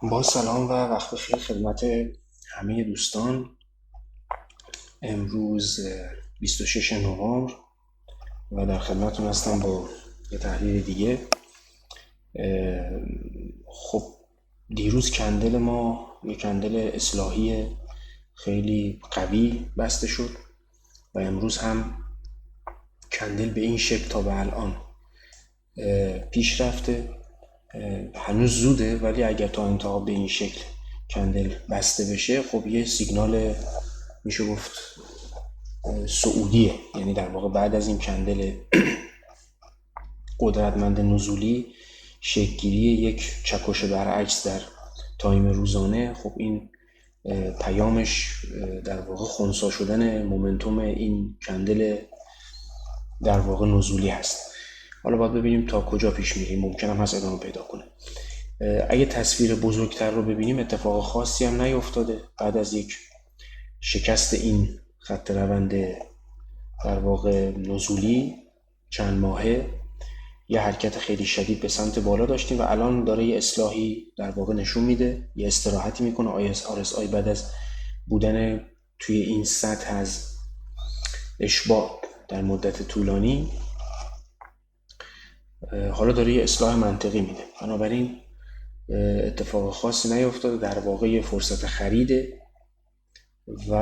با سلام و وقت بخیر خدمت همه دوستان. امروز 26 نوامبر و در خدمتتون هستم با یه تحلیل دیگه. خب دیروز کندل ما یه کندل اصلاحی خیلی قوی بسته شد و امروز هم کندل به این شکل تا به الان پیش رفته. هنوز زوده، ولی اگر تا انتها به این شکل کندل بسته بشه خب یه سیگنال میشه گفت صعودیه، یعنی در واقع بعد از این کندل قدرتمند نزولی شکل‌گیری یک چکش برعکس در تایم روزانه. خب این پیامش در واقع خنثی شدن مومنتوم این کندل در واقع نزولی هست. حالا باید ببینیم تا کجا پیش میریم، ممکن هم هست ادامه پیدا کنه. اگه تصویر بزرگتر رو ببینیم اتفاق خاصی هم نیفتاده. بعد از یک شکست این خط روند در واقع نزولی چند ماهه یه حرکت خیلی شدید به سمت بالا داشتیم و الان داره یه اصلاحی در واقع نشون میده، یه استراحتی میکنه. RSI بعد از بودن توی این سطح از اشباع در مدت طولانی حالا داره یه اصلاح منطقی میده. بنابراین اتفاق خاصی نیفتاده، در واقع یه فرصت خریده و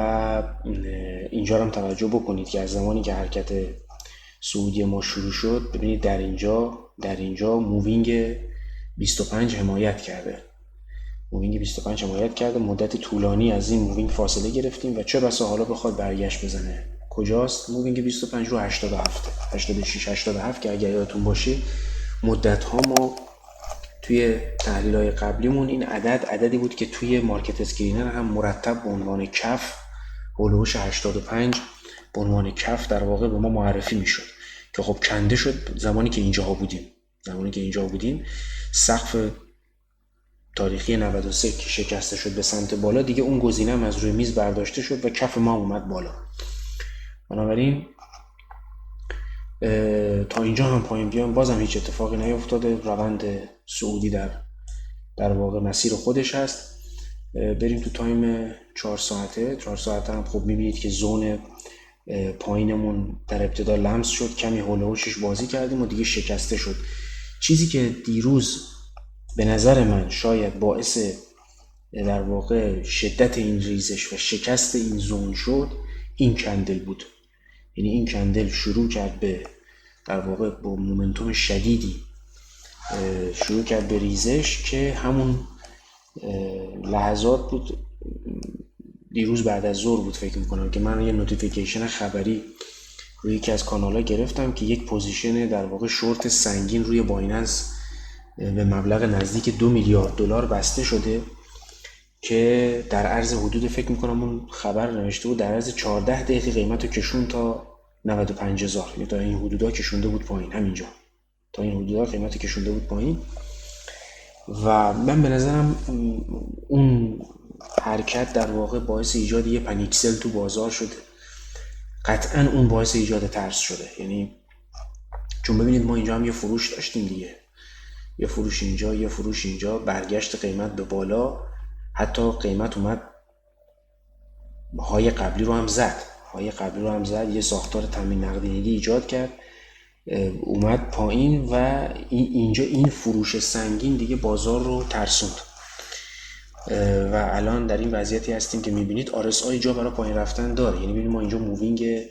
اینجا هم توجه بکنید که از زمانی که حرکت صعودی ما شروع شد ببینید در اینجا مووینگ 25 حمایت کرده. مووینگ 25 حمایت کرده، مدت طولانی از این مووینگ فاصله گرفتیم و چه بسا حالا بخواد برگشت بزنه. کجاست؟ مووینگ 25 رو 87 86 87 که اگر یادتون باشه مدت ها ما توی تحلیل های قبلیمون این عددی بود که توی مارکت اسکرینر هم مرتب به عنوان کف هولوش 85 به عنوان کف در واقع به ما معرفی میشد که خب کنده شد زمانی که اینجا بودیم. سقف تاریخی 93 که شکسته شد به سمت بالا، دیگه اون گزینه هم از روی میز برداشته شد و کف ما اومد بالا. بنابراین تا اینجا هم پایین بیان بازم هیچ اتفاقی نیفتاده. روند صعودی در واقع مسیر خودش هست. بریم تو تایم 4 ساعته هم خب میبینید که زون پایینمون در ابتدا لمس شد، کمی حول و حوشش بازی کردیم و دیگه شکسته شد. چیزی که دیروز به نظر من شاید باعث در واقع شدت این ریزش و شکست این زون شد این کندل بود. یعنی این کندل شروع کرد به در واقع با مومنتوم شدیدی شروع کرد به ریزش که همون لحظات بود. دیروز بعد از ظهر بود فکر میکنم که من یه نوتیفیکیشن خبری روی یکی از کانال‌ها گرفتم که یک پوزیشن در واقع شورت سنگین روی بایننس به مبلغ نزدیک 2 میلیارد دلار بسته شده که در عرض حدود فکر میکنم اون خبر نوشته بود در عرض 14 دقیقه قیمت رو کشون تا 95,000، یعنی تا این حدودا کشونده بود پایین. همینجا تا این حدودا قیمت کشونده بود پایین و من به نظرم اون حرکت در واقع باعث ایجاد یه پنیکسل تو بازار شده. قطعا اون باعث ایجاد ترس شده، یعنی چون ببینید ما اینجا هم یه فروش داشتیم دیگه، یه فروش اینجا یه فروش اینجا، برگشت قیمت به بالا، حتی قیمت اومد های قبلی رو هم زد، یه ساختار تامین نقدینگی ایجاد کرد، اومد پایین و اینجا این فروش سنگین دیگه بازار رو ترسوند و الان در این وضعیتی هستیم که میبینید RSI جا برای پایین رفتن داره. یعنی ببینید ما اینجا مووینگ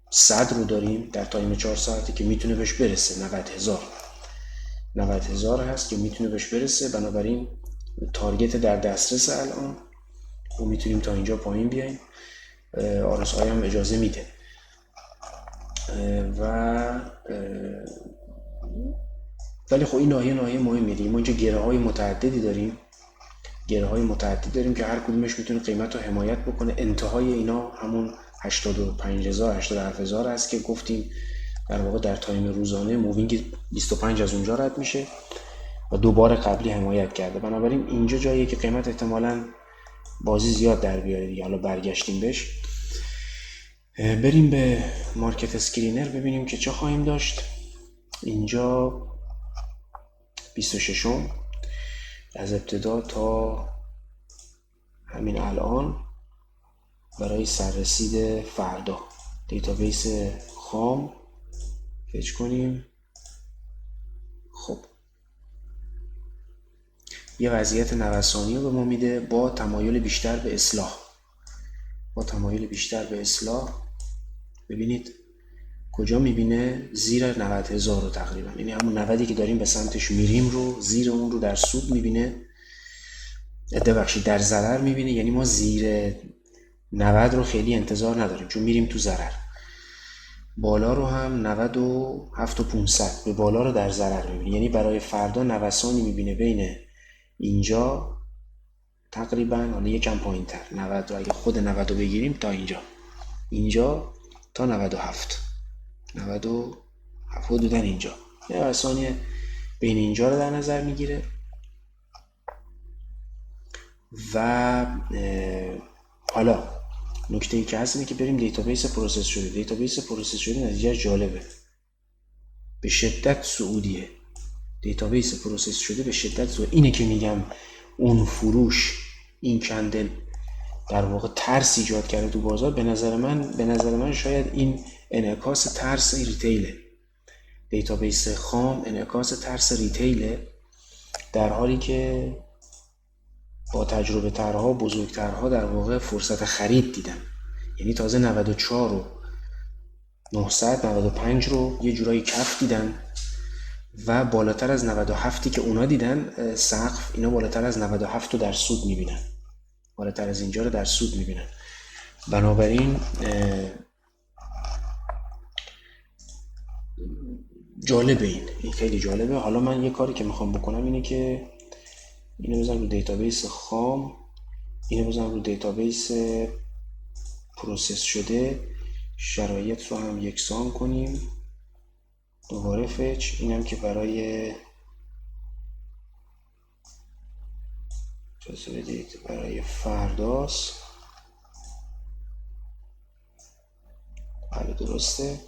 100 رو داریم در تایم 4 ساعته که میتونه بهش برسه 90,000 هست که میتونه بهش برسه. بنابراین تارگت در دسترس الان و میتونیم تا اینجا پایین بیایم. RSI هم اجازه میده ولی خب این ناحیه مهمه دیگه. ما اینجا گره های متعددی داریم که هر کدومش میتونه قیمت رو حمایت بکنه. انتهای اینا همون 85,000 87,000 هست که گفتیم در واقع در تایم روزانه مووینگ 25 از اونجا رد میشه و دوباره قبلی حمایت کرده. بنابراین اینجا جاییه که قیمت احتمالاً بازی زیاد در بیاره دیگه. حالا برگشتیم بهش. بریم به مارکت اسکرینر ببینیم که چه خواهیم داشت. اینجا 26م از ابتدا تا همین الان برای سررسید فردا. دیتابیس خام فچ کنیم. خب یه وضعیت نوسانی رو به ما میده با تمایل بیشتر به اصلاح. ببینید کجا میبینه؟ زیر 90,000 رو تقریبا، یعنی همون 90ی که داریم به سمتش میریم رو زیر اون رو در سود میبینه، در ضرر میبینه. یعنی ما زیر 90 رو خیلی انتظار نداریم چون میریم تو ضرر. بالا رو هم 97,500 به بالا رو در ضرر میبینه، یعنی برای فردا نوسانی میبینه بین اینجا تقریبا، حالا یکم پایین تر 90 رو اگه خود 90 رو بگیریم تا اینجا تا 97 حدودا اینجا یه نوسانی بین اینجا رو در نظر میگیره. و حالا نکته ای که هست اینه که بریم دیتابیس پروسس شده. دیتابیس پروسس شده نتیجه جالبه، به شدت سعودیه. دیتابیس پروسس شده به شدت سعودی. اینه که میگم اون فروش، این کندل در واقع ترس ایجاد کرده تو بازار. به نظر من شاید این انعکاس ترس ریتیله. دیتابیس خام انعکاس ترس ریتیله، در حالی که با تجربه ترها، بزرگترها در واقع فرصت خرید دیدن. یعنی تازه 94 رو 995 رو یه جورایی کف دیدن و بالاتر از 97 که اونا دیدن سقف، اینا بالاتر از 97 رو در سود میبینن، بالاتر از اینجا رو در سود میبینن. بنابراین جالبه، این خیلی جالبه. حالا من یه کاری که میخوام بکنم اینه که اینو بزنم رو دیتابیس خام، اینو بزنم رو دیتابیس پروسس شده، شرایط رو هم یکسان کنیم، دوباره فچ. اینم که برای اجازه بدید برای فرداست. بله درسته.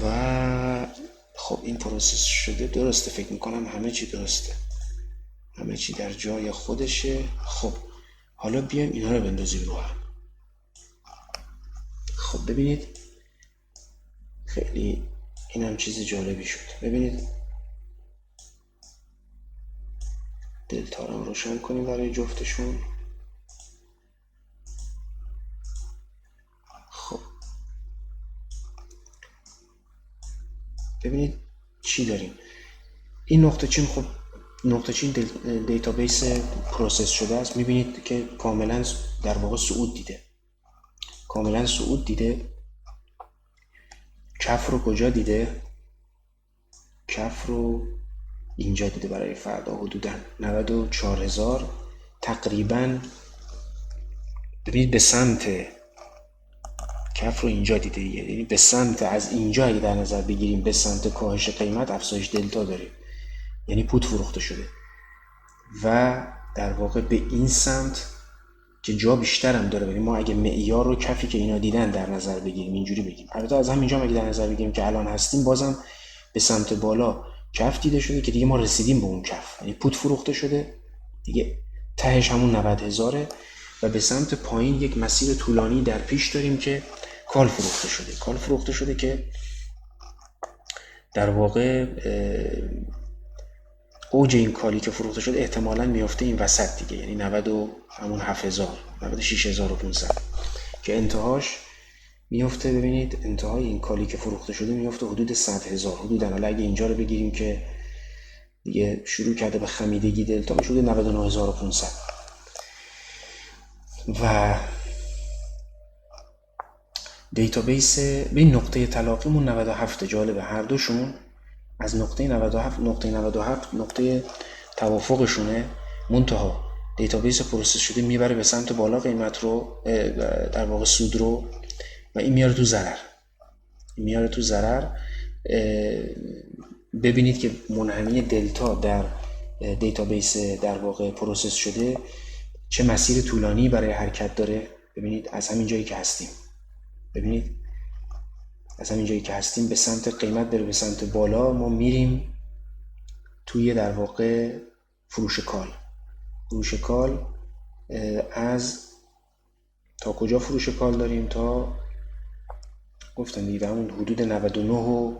و خب این پروسس شده درسته، فکر میکنم همه چی درسته، همه چی در جای خودشه. خب حالا بیایم اینا رو بندازیم رو هم. خب ببینید خیلی این هم چیز جالبی شد. ببینید دلتا رو روشن کنیم برای جفتشون. خب ببینید چی داریم. این نقطه چین، خب نقطه چین دیتابیس پروسس شده است. میبینید که کاملا در واقع صعود دیده. کف رو کجا دیده؟ کف رو اینجا دیده برای فردا، حدودا 94,000 تقریبا. ببینید به سمت کف رو اینجا دیده، یعنی به سمت، از اینجا اگه در نظر بگیریم به سمت کاهش قیمت افزایش دلتا داریم، یعنی پوت فروخته شده و در واقع به این سمت که جا بیشتر هم داره. ببینید ما اگه معیار رو کفی که اینا دیدن در نظر بگیریم، اینجوری بگیم، البته از همینجا اگه در نظر بگیریم که الان هستیم، بازم به سمت بالا کف دیده شده که دیگه ما رسیدیم به اون کف، یعنی پوت فروخته شده دیگه، تهش همون 90,000 و به سمت پایین یک مسیر طولانی در پیش داریم که کال فروخته شده که در واقع اوج این کالی که فروخته شده احتمالاً میفته این وسط دیگه، یعنی 97,000 96,500 که انتهاش میفته. ببینید انتهای این کالی که فروخته شده میفته حدود 100,000 حدوداً. حالا اگه اینجا رو بگیریم که دیگه شروع کرده به خمیدگی دلتا، میشه حدود 99,500 و دیتابیس به نقطه تلاقیمون 97. جالبه هر دوشون از نقطه 97 نقطه توافقشونه، منتها دیتابیس پروسس شده میبره به سمت بالا قیمت رو، در واقع سود رو، و این میاره تو ضرر. ببینید که منحنی دلتا در دیتابیس در واقع پروسس شده چه مسیر طولانی برای حرکت داره. ببینید از همین جایی که هستیم به سمت قیمت بره به سمت بالا، ما میریم توی در واقع فروش کال از تا کجا فروش کال داریم؟ تا گفتم دیگه همون حدود 99 و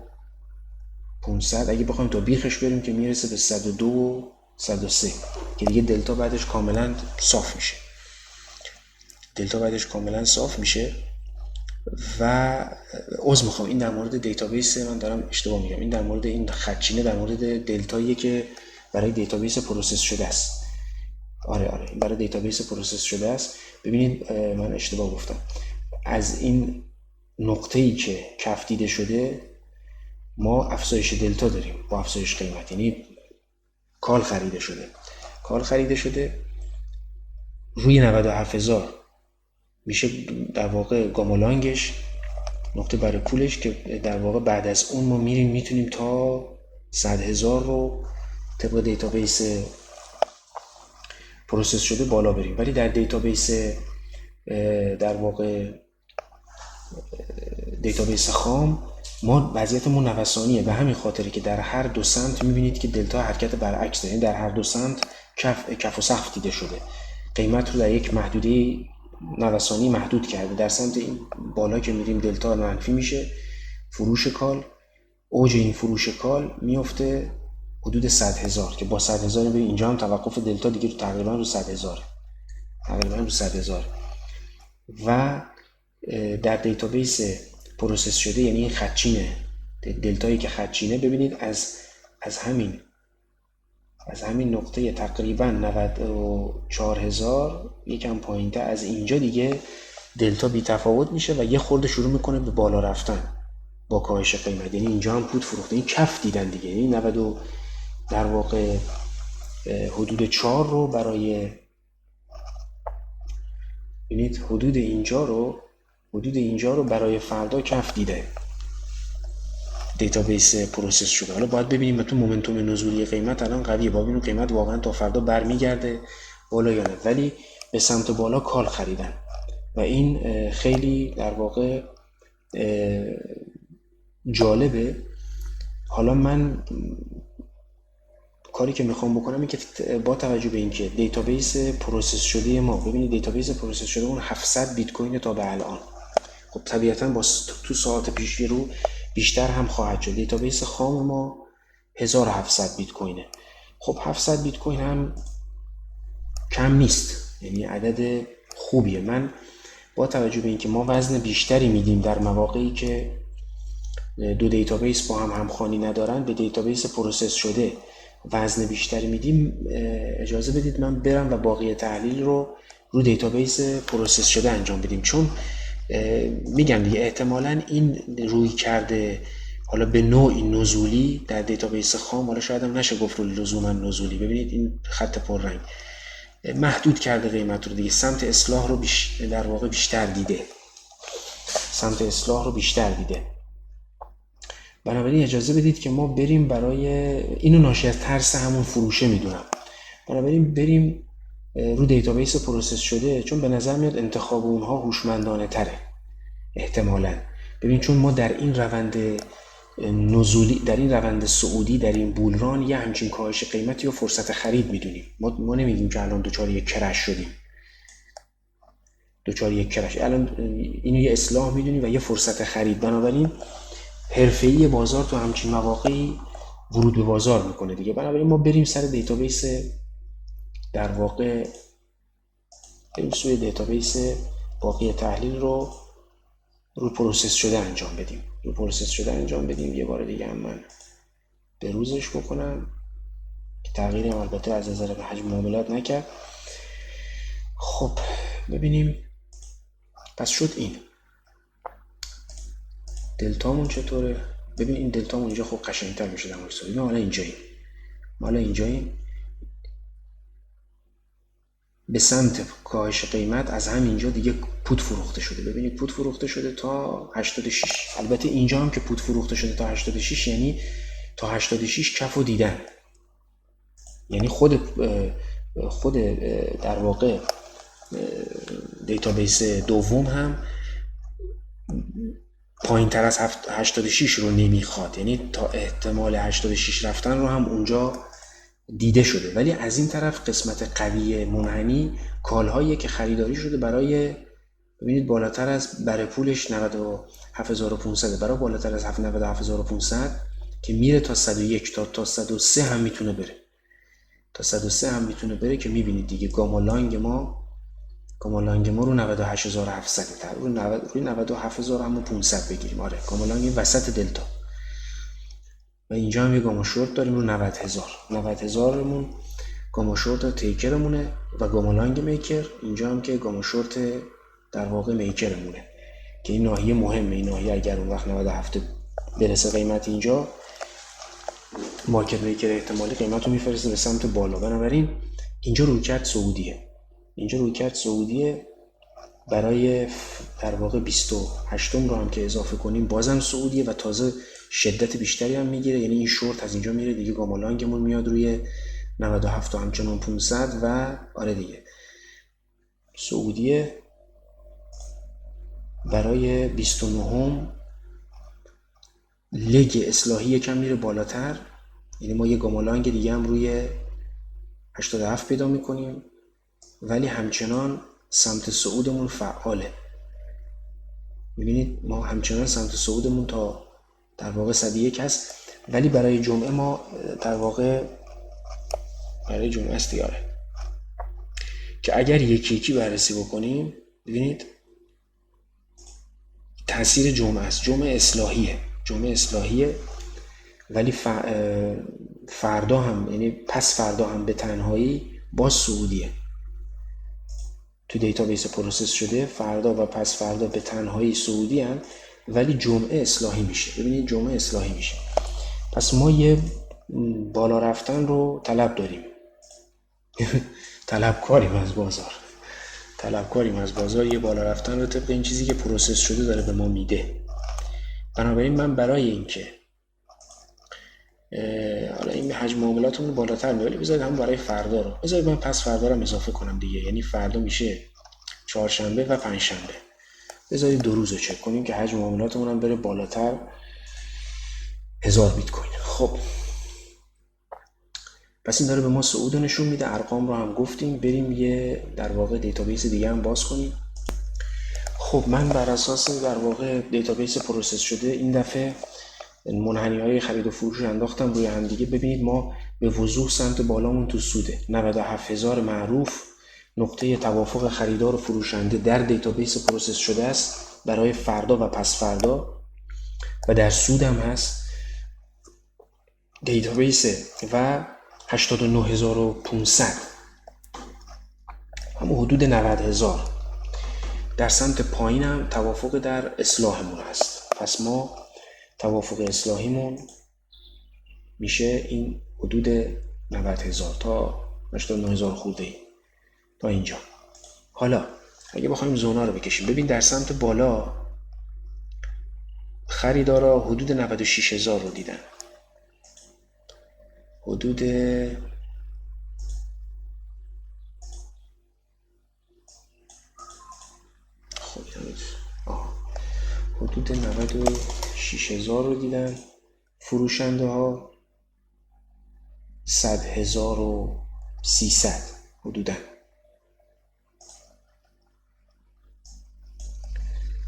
500. اگه بخوایم تا بیخش بریم که میرسه به 102 و 103 که دیگه دلتا بعدش کاملا صاف میشه. و عذر میخوام، این در مورد دیتابیس من دارم اشتباه میگم، این در مورد این خطچینه در مورد دلتاییه که برای دیتابیس پروسس شده است. آره این برای دیتابیس پروسس شده است. ببینید من اشتباه گفتم، از این نقطه‌ای که کف دیده شده ما افزایش دلتا داریم با افزایش قیمت، یعنی کال خریده شده روی 97,000 میشه در واقع گامولانگش، نقطه برای پولش، که در واقع بعد از اون ما میتونیم تا 100,000 رو طبق دیتابیس پروسس شده بالا بریم. ولی در دیتابیس در واقع دیتابیس خام ما وضعیتمون نوسانیه، به همین خاطره که در هر دو سمت میبینید که دلتا حرکت برعکس داره، در هر دو سمت کف و سقف دیده شده، قیمت رو در یک محدوده نوسانی محدود کرده. در سمت این بالا که میریم دلتا منفی میشه، فروش کال، اوج این فروش کال میفته حدود 100,000 که با 100,000 ببین اینجا هم توقف دلتا دیگه تقریبا رو 100,000 و در دیتابیس پروسس شده، یعنی این خطچینه دلتایی که خطچینه، ببینید از همین نقطه تقریبا 94,000 یکم پایین‌تر از اینجا دیگه دلتا بی تفاوت میشه و یه خورده شروع میکنه به بالا رفتن با کاهش قیمت. یعنی اینجا هم پوت فروخته، این کف دیدن دیگه، یعنی 90 در واقع حدود 4 رو برای، ببینید حدود اینجا رو برای فردا کف دیده دیتابیس پروسس شده. حالا باید ببینیم تو مومنتوم نزولی قیمت الان قویه، با ببینیم قیمت واقعا تا فردا برمیگرده بالا یا نه، ولی به سمت بالا کال خریدن و این خیلی در واقع جالبه. حالا من کاری که میخوام بکنم این که با توجه به اینکه دیتابیس پروسس شده ما، ببینید دیتابیس پروسس شده اون 700 بیت کوین تا به الان، خب طبیعتاً با تو ساعت پیش رو بیشتر هم خواهد شد. دیتابیس خام ما 1700 بیت کوینه. خب 700 بیت کوین هم کم نیست، یعنی عدد خوبیه. من با توجه به اینکه ما وزن بیشتری میدیم در مواقعی که دو دیتابیس با هم همخوانی ندارن، به دیتابیس پروسس شده وزن بیشتری میدیم، اجازه بدید من برم و باقی تحلیل رو دیتابیس پروسس شده انجام بدیم، چون میگم دیگه احتمالاً این روی کرده حالا به نوعی نزولی در دیتابیس خام، حالا شاید هم نشه گفت روی لزوما نزولی، ببینید این خط پررنگ محدود کرده قیمت رو دیگه، سمت اصلاح رو در واقع بیشتر دیده. بنابراین اجازه بدید که ما بریم، برای اینو ناشی از ترس همون فروشه میدونم، بنابراین بریم رو دیتابیس پروسس شده، چون به نظر میاد انتخاب اونها هوشمندانه تره احتمالاً. ببین چون ما در این روند نزولی، در این روند صعودی، در این بولران یه همچین کاهش قیمتی و فرصت خرید میدونیم. ما نمیگیم که الان دوچار یک کرش شدیم، الان اینو یه اصلاح میدونیم و یه فرصت خرید. بنابراین حرفه‌ای بازار تو همچین مواقعی ورود به بازار میکنه دیگه. بنابراین ما بریم سر دیتابیس، در واقع بریم سوی دیتابیس باقی تحلیل رو پروسس شده انجام بدیم. یه بار دیگه هم من به روزش بکنم که تغییری هم البته از نظر به حجم معاملات نکرد. خب ببینیم پس شد این دلتامون چطوره. ببین این دلتامون اینجا خوب قشنگتر میشه در مورد ببین ما حالا اینجاییم به سمت کاهش قیمت، از همینجا دیگه پوت فروخته شده. ببینید پوت فروخته شده تا 86. البته اینجا هم که پوت فروخته شده تا 86 یعنی تا 86 کفو دیدن، یعنی خود در واقع دیتابیس دوم هم پایین تر از 86 رو نمیخواد، یعنی تا احتمال 86 رفتن رو هم اونجا دیده شده. ولی از این طرف قسمت قوی منحنی کالهایی که خریداری شده برای، ببینید بالاتر از بر پولش 97500، برای بالاتر از 97500 که میره تا 101 تا 103 هم میتونه بره، تا 103 هم میتونه بره که میبینید دیگه گامالانگ ما رو 98700 تر، روی 97500 بگیریم. آره گامالانگ وسط دلتا. و اینجا هم یه گاما شورت داریم رو 90000 مون گاما شورت تیکرمونه و گامالانگ میکر. اینجا هم که گاما شورت در واقع میکرمونه که این ناحیه مهمه. این ناحیه اگر اون وقت 97 برسه قیمت اینجا، مارکت میکر احتمالی قیمت رو میفرسته به سمت بالا. بنابراین اینجا رویکرد سعودیه، برای در واقع 28 رو هم که اضافه کنیم بازم سعودیه و تازه شدت بیشتری هم میگیره. یعنی این شورت از اینجا میره دیگه، گامالانگمون میاد روی 97 و همچنان 500 و آره دیگه سعودیه برای 29 لگ اصلاحی یکم میره بالاتر. یعنی ما یه گامالانگ دیگه هم روی 87 پیدا میکنیم، ولی همچنان سمت صعودمون فعاله. میبینید ما همچنان سمت صعودمون تا در واقع 101 هست، ولی برای جمعه ما در واقع برای جمعه است دیاره که اگر یکی بررسی بکنیم ببینید تاثیر جمعه است. جمعه اصلاحیه ولی فردا هم، یعنی پس فردا هم به تنهایی باز سعودیه. تو دیتابیس پروسس شده فردا و پس فردا به تنهایی سعودی هم، ولی جمعه اصلاحی میشه. ببینید جمعه اصلاحی میشه. پس ما یه بالا رفتن رو طلب داریم. طلبکاریم از بازار یه بالا رفتن رو طبق این چیزی که پروسس شده داره به ما میده. بنابراین من برای اینکه حالا این حجم معاملاتمون بالاتر میاد، بذارید هم برای فردا رو بذارید من پس فردا رو اضافه کنم دیگه. یعنی فردا میشه چهارشنبه و پنجشنبه. بذارید 2 روز رو چک کنیم که حجم معاملاتمون هم بره بالاتر 1000 بیت کوین. خب پس این داره به ما صعود نشون میده. ارقام رو هم گفتیم. بریم یه در واقع دیتابیس دیگه هم باز کنیم. خب من بر اساس در واقع دیتابیس پروسس شده این دفعه منحنی‌های خرید و فروش انداختم روی هم دیگه. ببینید ما به وضوح سمت بالامون تو سوده. 97000 معروف نقطه توافق خریدار و فروشنده در دیتابیس پروسس شده است برای فردا و پس فردا و در سود هم هست دیتابیس و 89500 هم حدود 90000 در سمت پایین هم توافق در اصلاحمون هست. پس ما توافق اصلاحیمون میشه این حدود 90000 تا 89000 خورده ای تا اینجا. حالا اگه بخوایم زونا رو بکشیم، ببین در سمت بالا خریدارا حدود 96000 رو دیدن، حدود حدود 96000 رو دیدن. فروشنده ها 100300 حدوداً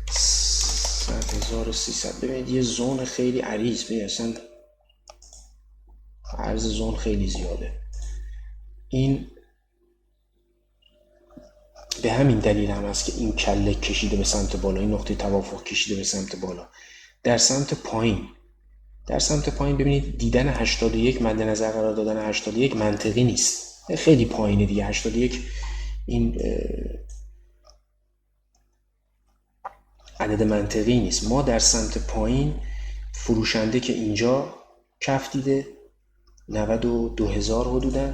100300. ببینید یه زون خیلی عریض، ببینید اصلا عرض زون خیلی زیاده. این به همین دلیل هم است که این کله کشیده به سمت بالا، این نقطه توافق کشیده به سمت بالا. در سمت پایین ببینید دیدن 81 مد نظر قرار دادن 81 منطقی نیست، خیلی پایینه دیگه. 81 این عدد منطقی نیست. ما در سمت پایین فروشنده که اینجا کف دیده 92000 حدوداً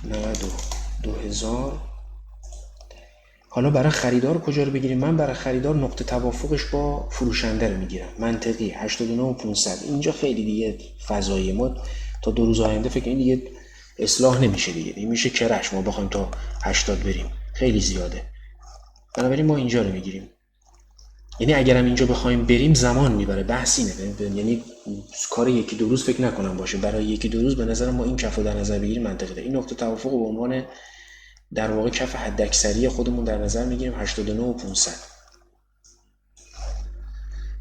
92000. حالا برای خریدار کجا رو بگیریم؟ من برای خریدار نقطه توافقش با فروشنده رو میگیرم، منطقی 89500. اینجا خیلی دیگه فضایی، ما تا 2 روز آینده فکر کنید دیگه اصلاح نمیشه دیگه، این میشه کرش ما بخوایم تا 80 بریم، خیلی زیاده. بنابراین ما اینجا رو میگیریم یعنی اگرم اینجا بخوایم بریم زمان میبره، بحث اینه، یعنی کار یکی دو روز فکر نکنم باشه. برای یکی دو روز به نظر ما این کف رو در نظر بگیریم منطقی داره. این نقطه توافق به عنوان در واقع کف حداکثری خودمون در نظر میگیریم 89 و 500.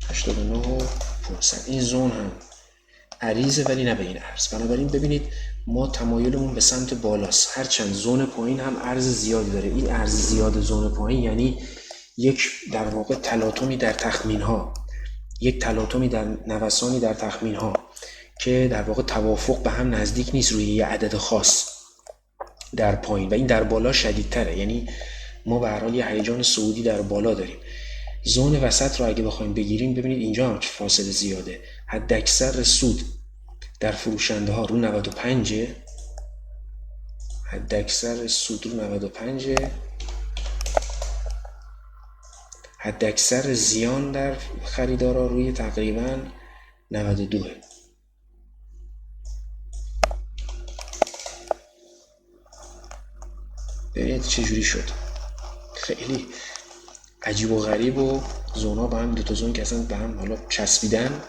89 و 500. این زون هم عریضه ولی نه به این عرض. بنابراین ببینید ما تمایلمون به سمت بالاست، هرچند زون پایین هم عرض زیادی داره. این عرض زیاد زون پایین یعنی یک در واقع تلاطمی در تخمین ها، یک تلاطمی در نوسانی در تخمین ها که در واقع توافق به هم نزدیک نیست روی یه عدد خاص در پایین، و این در بالا شدیدتره. یعنی ما به هر حال یه هیجان صعودی در بالا داریم. زون وسط رو اگه بخوایم بگیریم، ببینید اینجا هم فاصله زیاده. حداکثر سود در فروشنده ها رو 95، حداکثر سود رو 95، حداکثر زیان در خریدارا روی تقریبا 92. ببینید چجوری شد، خیلی عجیب و غریب و زونا با هم، دوتا زون که اصلا به هم حالا چسبیدن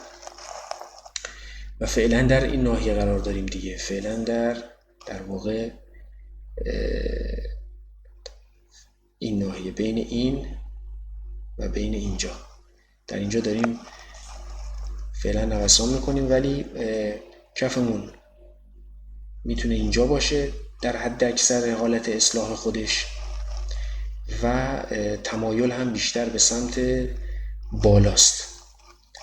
و فعلا در این ناحیه قرار داریم دیگه. فعلا در واقع این ناحیه بین این و بین اینجا، در اینجا داریم فعلا نوسان میکنیم، ولی کفمون میتونه اینجا باشه در حد اکثر حالت اصلاح خودش و تمایل هم بیشتر به سمت بالاست.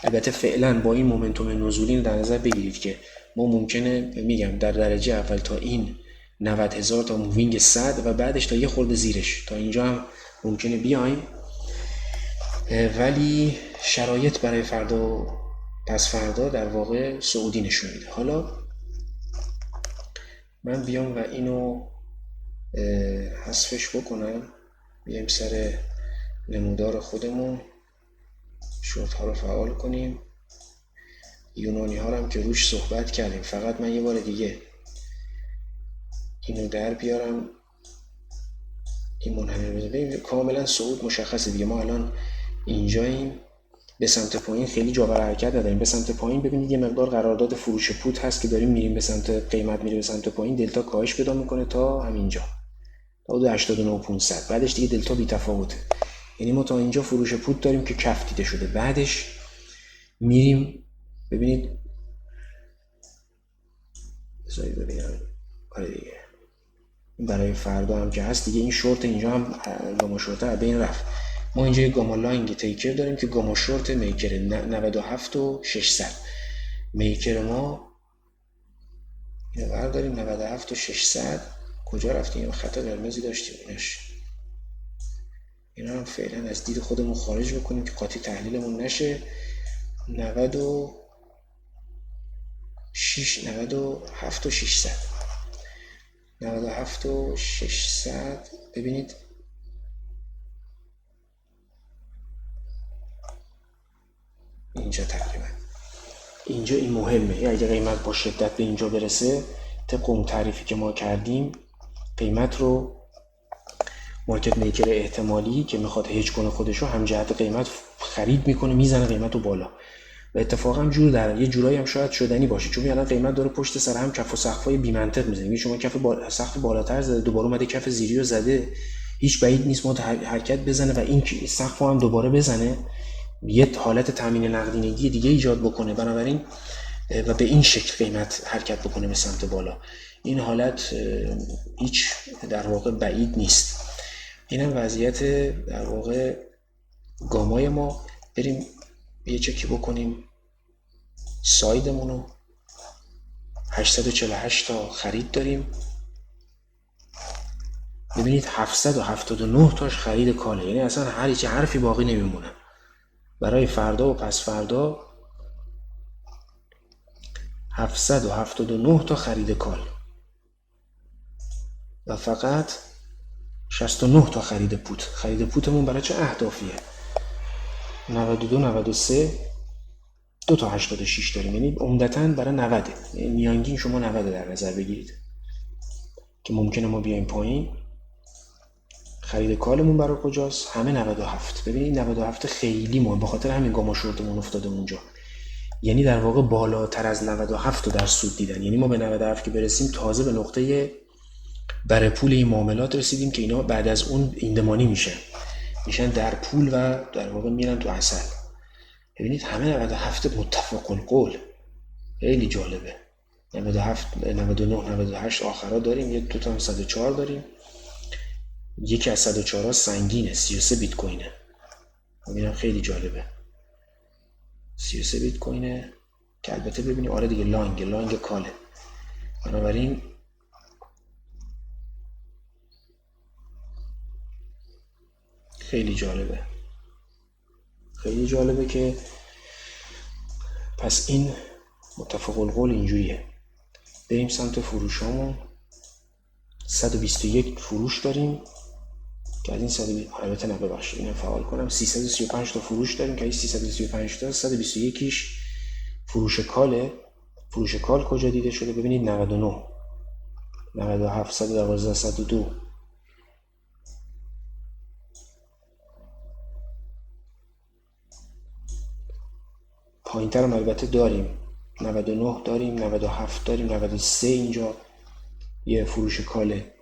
البته فعلا با این مومنتوم نزولی در نظر بگیرید که ما ممکنه میگم در درجه اول تا این 90,000 تا مووینگ 100 و بعدش تا یه خورده زیرش تا اینجا هم ممکنه بیایم، ولی شرایط برای فردا و پس فردا در واقع صعودی نشون میده. حالا من بیام و اینو حذفش بکنم، بیایم سر نمودار خودمون، شورت ها رو فعال کنیم، یونانی ها رو هم که روش صحبت کردیم. فقط من یه بار دیگه اینو در بیارم، این منحنی رو ببینیم کاملا صعود مشخصه دیگه. ما الان اینجاییم، به سمت پایین خیلی جا برای حرکت نداریم. به سمت پایین ببینید یه مقدار قرارداد فروش پوت هست که داریم میریم به سمت قیمت، میره به سمت پایین، دلتا کاهش پیدا میکنه تا همینجا، تا حدود 89,500. بعدش دیگه دلتا بی تفاوته. یعنی ما تا اینجا فروش پوت داریم که کف دیده شده، بعدش میریم ببینید، بذارید ببینم، آره دیگه برای فردا هم که هست دیگه. این شورت اینجا هم گاما شورت از بین رفت. ما اینجا یک گاما لاینگ تیکر داریم که گاما شورت میکر 97 و 600. میکر ما اینو برداریم 97 و 600. کجا رفتیم؟ خط قرمزی داشتیم اینش. اینا هم فعلا از دید خودمون خارج بکنیم که قاطی تحلیلمون نشه. 97 و 600 97 و 600 ببینید اینجا تقریبا، اینجا این مهمه. اگه قیمت با شدت به اینجا برسه، طبق اون تعریفی که ما کردیم، قیمت رو مارکت میکر احتمالی که میخواد هج کنه خودشو هم جهت قیمت خرید میکنه، میزنه قیمت رو بالا. و اتفاقا جور در یه جورایی هم شاید شدنی باشه، چون الان قیمت داره پشت سر هم کف و سقفای بی منطق میزنه. شما کف سقف بالاتر زده، دوباره اومده کف زیری رو زده، هیچ بعید نیست ما حرکت بزنه و این سقف هم دوباره بزنه، یه حالت تامین نقدینگی دیگه ایجاد بکنه. بنابراین و به این شکل قیمت حرکت بکنه به سمت بالا. این حالت هیچ در واقع بعید نیست. اینم وضعیت در واقع گامای ما. بریم یه چکی بکنیم سایدمونو. 848 تا خرید داریم، ببینید 779 تاش خرید کاله، یعنی اصلا هر هیچ حرفی باقی نمیمونه برای فردا و پس فردا. 779 تا خرید کال و فقط 69 تا خرید پوت. خرید پوتمون برای چه اهدافیه؟ 92 93 2 تا 86 داریم، یعنی عمدتاً برای 90. یعنی میانگین شما 90 در نظر بگیرید که ممکنه ما بیایم پایین خرید کالمون برای کجاست؟ همه 97. ببینید 97 خیلی مهم، به خاطر همین گاما شورتمون افتاده اونجا. یعنی در واقع بالاتر از 97 رو در سود دیدن. یعنی ما به 97 که برسیم تازه به نقطه برای پول این معاملات رسیدیم که اینا بعد از اون ایندمانی میشن در پول و در واقع میرن تو اصل. ببینید همه 97 متفق القول، خیلی جالبه. 97 99 98 آخرا داریم، یه دو تا 104 داریم. یکی از 104 ها سنگینه، 33 بیت کوینه. میبینم خیلی جالبه، 33 بیت کوینه که البته ببینید آره دیگه لانگ کاله. بنابراین خیلی جالبه که پس این متفق القول اینجوریه. بریم سمت فروشامون. 121 فروش داریم که از این 120 البته نه ببخشید اینو فعال کنم. 335 تا فروش داریم که این 335 تا 121 ش فروش کاله. فروش کال کجا دیده شده؟ ببینید 99 97 112 102 پایین‌تر هم البته داریم، 99 داریم، 97 داریم، 93 اینجا یه فروش کاله.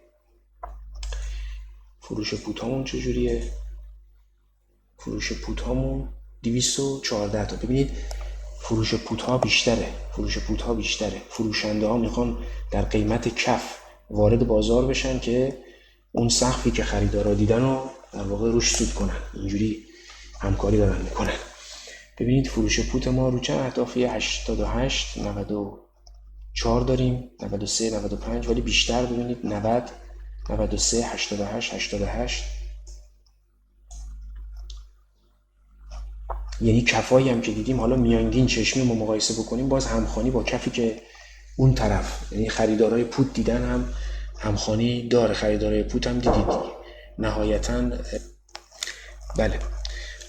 فروش پوتامون چجوریه؟ فروش پوتامون 214 تا. ببینید فروش پوت‌ها بیشتره. فروشنده ها میخوان در قیمت کف وارد بازار بشن که اون سقفی که خریدارا دیدن رو در واقع روش سود کنن. اینجوری همکاری دارن میکنن. ببینید فروش پوت ما رو چند اهدافی؟ 88 94 داریم، 93 95 ولی بیشتر ببینید 90 93 88 یعنی کفایی هم که دیدیم حالا میانگین چشمی ما مقایسه بکنیم باز همخوانی با کفی که اون طرف یعنی خریدارای پوت دیدن هم همخوانی داره. خریدارای پوت هم دیدید نهایتاً. بله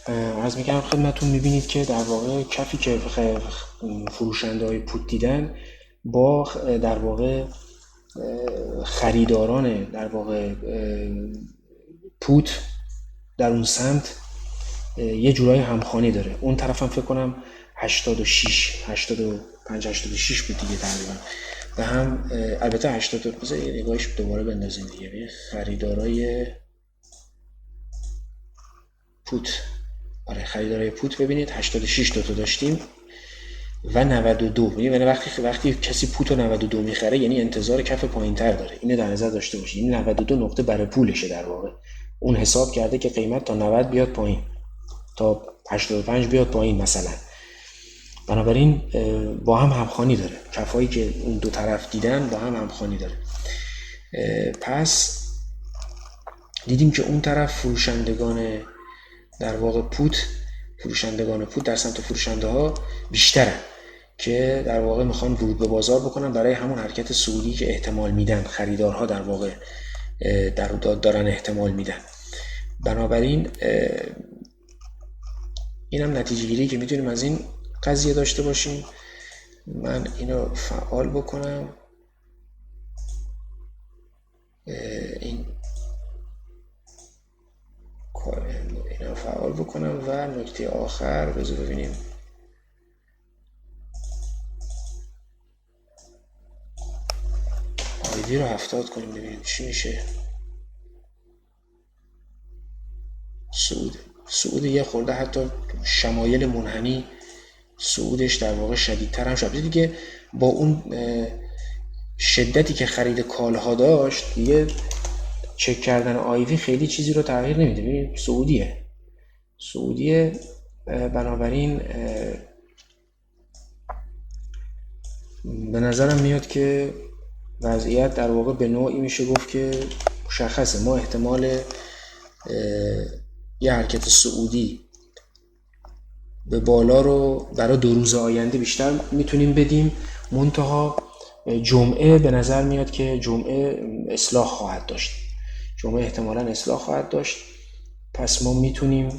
عرض میکنم خدمتون، میبینید که در واقع کفی که فروشنده های پوت دیدن با در واقع خریداران در واقع پوت در اون سمت یه جورای همخوانی داره. اون طرف هم فکر کنم 86 85 86 بود دیگه تقریبا. و هم البته 80 بذار یه نگاهش دوباره بندازیم دیگه. خریدارای پوت، آره خریدارای پوت ببینید 86 تا داشتیم و 92. یعنی وقتی کسی پوت رو 92 میخره یعنی انتظار کف پایین‌تر داره. اینو در نظر داشته باشید. این 92 نقطه برای پولشه در واقع. اون حساب کرده که قیمت تا 90 بیاد پایین، تا 85 بیاد پایین مثلا. بنابراین با هم همخوانی داره. کفایی که اون دو طرف دیدن با هم همخوانی داره. پس دیدیم که اون طرف فروشندگان در واقع فروشندگان پوت در سمت فروشنده ها بیشترن که در واقع میخوان ورود به بازار بکنن برای همون حرکت صعودی که احتمال میدن. خریدارها در واقع دارن احتمال میدن. بنابراین اینم نتیجه گیری که میتونیم از این قضیه داشته باشیم. من اینو فعال بکنم، اینو فعال بکنم و نکته آخر بذار ببینیم آیدی رو 70 کنیم ببینیم چی میشه. صعود یه خورده حتی شمایل منحنی صعودش در واقع شدیدتر هم شد دیگه. با اون شدتی که خرید کالها داشت دیگه چک کردن آیوی خیلی چیزی رو تغییر نمیده. ببینید سعودیه. بنابراین به نظرم میاد که وضعیت در واقع به نوعی میشه گفت که مشخصه. ما احتمال یه حرکت صعودی به بالا رو برای 2 روز آینده بیشتر میتونیم بدیم. منتها جمعه به نظر میاد که جمعه اصلاح خواهد داشت. جمعه احتمالاً اصلاح خواهد داشت. پس ما میتونیم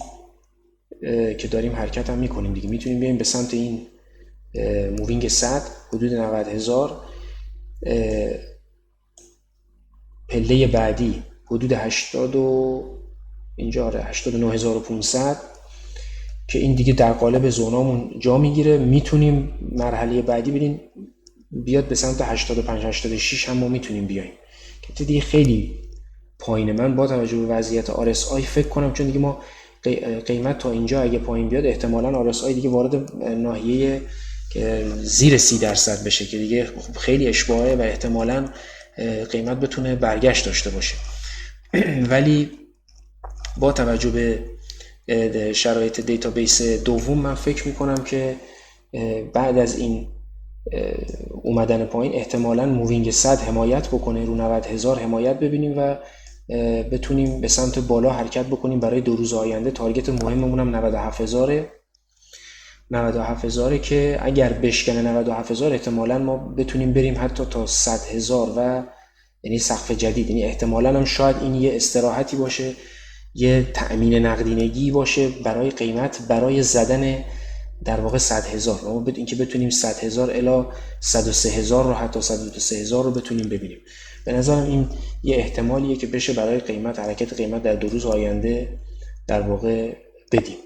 که داریم حرکت هم میکنیم دیگه، میتونیم بیایم به سمت این مووینگ 100 حدود 90,000. پله بعدی حدود 80 و اینجا 89500 که این دیگه در قالب زونامون جا میگیره. میتونیم مرحله بعدی بریم بیاد به سمت 85 86 هم ما میتونیم بیایم که دیگه خیلی پایینه. من با توجه به وضعیت RSI فکر کنم چون دیگه ما قیمت تا اینجا اگه پایین بیاد احتمالاً RSI دیگه وارد ناحیه زیر 30% بشه که دیگه خیلی اشباهه و احتمالاً قیمت بتونه برگشت داشته باشه. ولی با توجه به شرایط دیتابیس دوم من فکر میکنم که بعد از این اومدن پایین احتمالاً مووینگ 100 حمایت بکنه، رو 90,000 حمایت ببینیم و بتونیم به سمت بالا حرکت بکنیم. برای 2 روز آینده تارگت مهممون هم 97,000 که اگر بشکنه 97,000 احتمالاً ما بتونیم بریم حتی تا 100,000 و یعنی سقف جدید. یعنی احتمالاً هم شاید این یه استراحتی باشه، یه تأمین نقدینگی باشه برای قیمت برای زدن در واقع 100,000. ما اینکه بتونیم 100,000 الی 103,000 رو حتی 103,000 رو بتونیم ببینیم. به نظرم این یه احتمالیه که بشه برای قیمت حرکت قیمت در 2 روز آینده در واقع بدیم.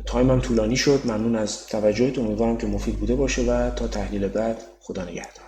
تایمم طولانی شد. ممنون از توجهتون. امیدوارم که مفید بوده باشه و تا تحلیل بعد خدا نگهدار.